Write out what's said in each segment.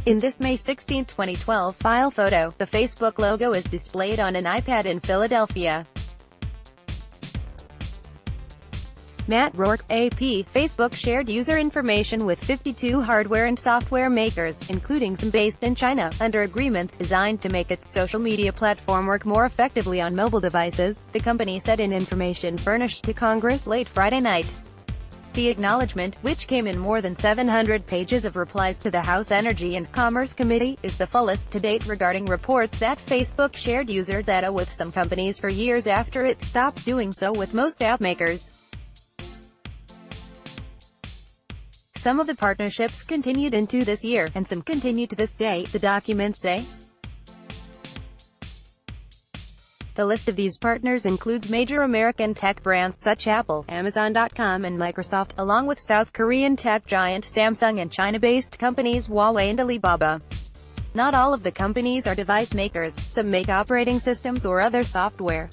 In this May 16, 2012 file photo, the Facebook logo is displayed on an iPad in Philadelphia. Matt Rourke, AP, Facebook shared user information with 52 hardware and software makers, including some based in China, under agreements designed to make its social media platform work more effectively on mobile devices, the company said in information furnished to Congress late Friday night. The acknowledgement, which came in more than 700 pages of replies to the House Energy and Commerce Committee, is the fullest to date regarding reports that Facebook shared user data with some companies for years after it stopped doing so with most app makers. Some of the partnerships continued into this year, and some continue to this day, the documents say. The list of these partners includes major American tech brands such as Apple, Amazon.com and Microsoft, along with South Korean tech giant Samsung and China-based companies Huawei and Alibaba. Not all of the companies are device makers, some make operating systems or other software.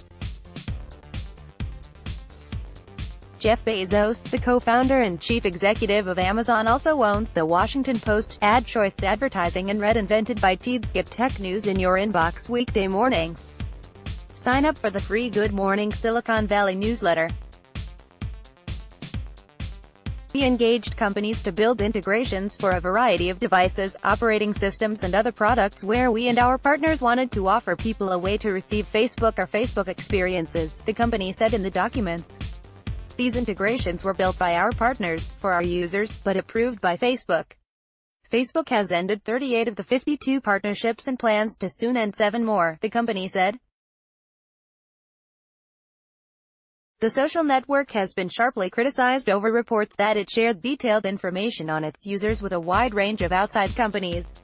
Jeff Bezos, the co-founder and chief executive of Amazon, also owns The Washington Post, AdChoice Advertising and Red, invented by Teed. Skip tech news in your inbox weekday mornings. Sign up for the free Good Morning Silicon Valley newsletter. We engaged companies to build integrations for a variety of devices, operating systems and other products where we and our partners wanted to offer people a way to receive Facebook or Facebook experiences, the company said in the documents. These integrations were built by our partners, for our users, but approved by Facebook. Facebook has ended 38 of the 52 partnerships and plans to soon end 7 more, the company said. The social network has been sharply criticized over reports that it shared detailed information on its users with a wide range of outside companies.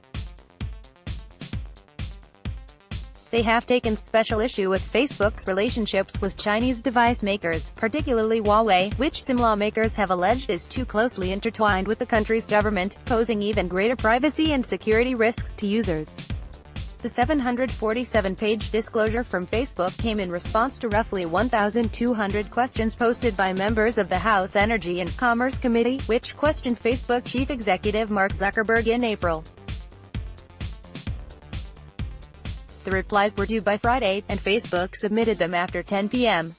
They have taken special issue with Facebook's relationships with Chinese device makers, particularly Huawei, which some lawmakers have alleged is too closely intertwined with the country's government, posing even greater privacy and security risks to users. The 747-page disclosure from Facebook came in response to roughly 1,200 questions posted by members of the House Energy and Commerce Committee, which questioned Facebook chief executive Mark Zuckerberg in April. The replies were due by Friday, and Facebook submitted them after 10 p.m.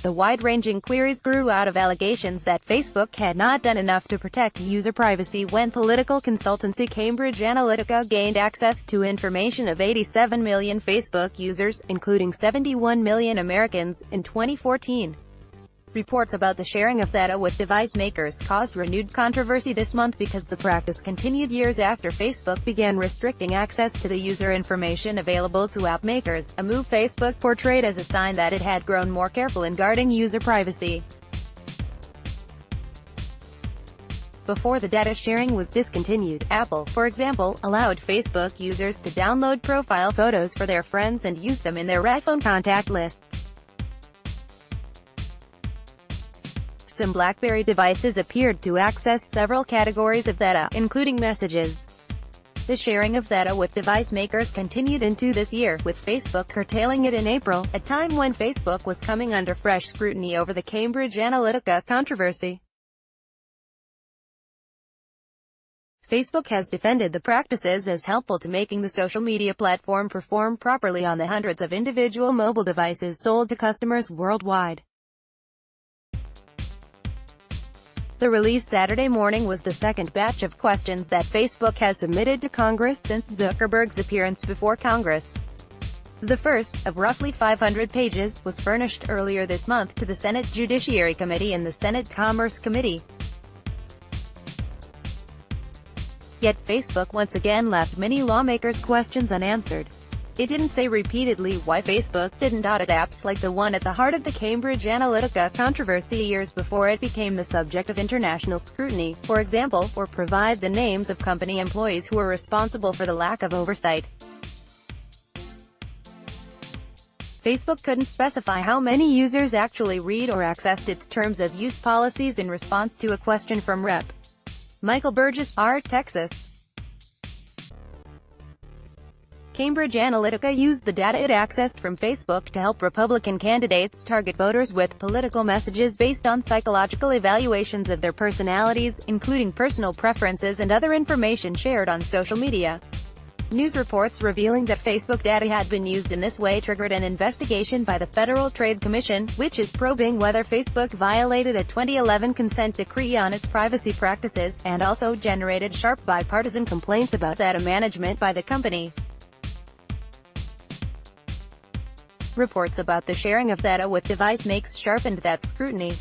The wide-ranging queries grew out of allegations that Facebook had not done enough to protect user privacy when political consultancy Cambridge Analytica gained access to information of 87 million Facebook users, including 71 million Americans, in 2014. Reports about the sharing of data with device makers caused renewed controversy this month because the practice continued years after Facebook began restricting access to the user information available to app makers, a move Facebook portrayed as a sign that it had grown more careful in guarding user privacy. Before the data sharing was discontinued, Apple, for example, allowed Facebook users to download profile photos for their friends and use them in their iPhone contact lists. Some BlackBerry devices appeared to access several categories of data, including messages. The sharing of data with device makers continued into this year, with Facebook curtailing it in April, a time when Facebook was coming under fresh scrutiny over the Cambridge Analytica controversy. Facebook has defended the practices as helpful to making the social media platform perform properly on the hundreds of individual mobile devices sold to customers worldwide. The release Saturday morning was the second batch of questions that Facebook has submitted to Congress since Zuckerberg's appearance before Congress. The first, of roughly 500 pages, was furnished earlier this month to the Senate Judiciary Committee and the Senate Commerce Committee. Yet Facebook once again left many lawmakers' questions unanswered. It didn't say repeatedly why Facebook didn't audit apps like the one at the heart of the Cambridge Analytica controversy years before it became the subject of international scrutiny, for example, or provide the names of company employees who were responsible for the lack of oversight. Facebook couldn't specify how many users actually read or accessed its terms of use policies in response to a question from Rep. Michael Burgess, R. Texas. Cambridge Analytica used the data it accessed from Facebook to help Republican candidates target voters with political messages based on psychological evaluations of their personalities, including personal preferences and other information shared on social media. News reports revealing that Facebook data had been used in this way triggered an investigation by the Federal Trade Commission, which is probing whether Facebook violated a 2011 consent decree on its privacy practices, and also generated sharp bipartisan complaints about data management by the company. Reports about the sharing of data with device makes sharpened that scrutiny.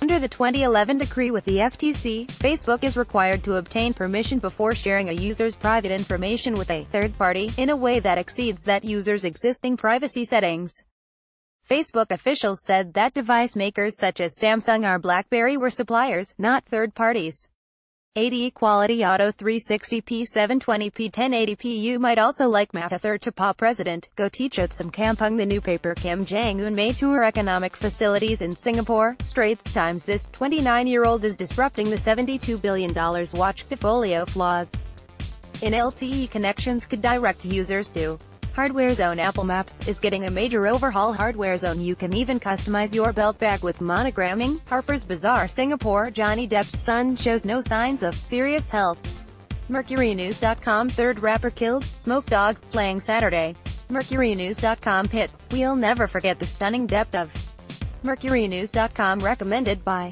Under the 2011 decree with the FTC, Facebook is required to obtain permission before sharing a user's private information with a third party, in a way that exceeds that user's existing privacy settings. Facebook officials said that device makers such as Samsung or BlackBerry were suppliers, not third parties. 80 Quality Auto 360p 720p 1080p. You might also like math. A third to PA president, go teach at some kampung. The new paper Kim Jong-un may tour economic facilities in Singapore. Straits Times. This 29-year-old is disrupting the $72 billion watch portfolio. Flaws in LTE connections could direct users to Hardware Zone. Apple Maps is getting a major overhaul. Hardware Zone. You can even customize your belt bag with monogramming. Harper's Bazaar. Singapore. Johnny Depp's son shows no signs of serious health. MercuryNews.com. Third rapper killed. Smoke Dogs slang Saturday. MercuryNews.com. Hits. We'll never forget the stunning depth of. MercuryNews.com. Recommended by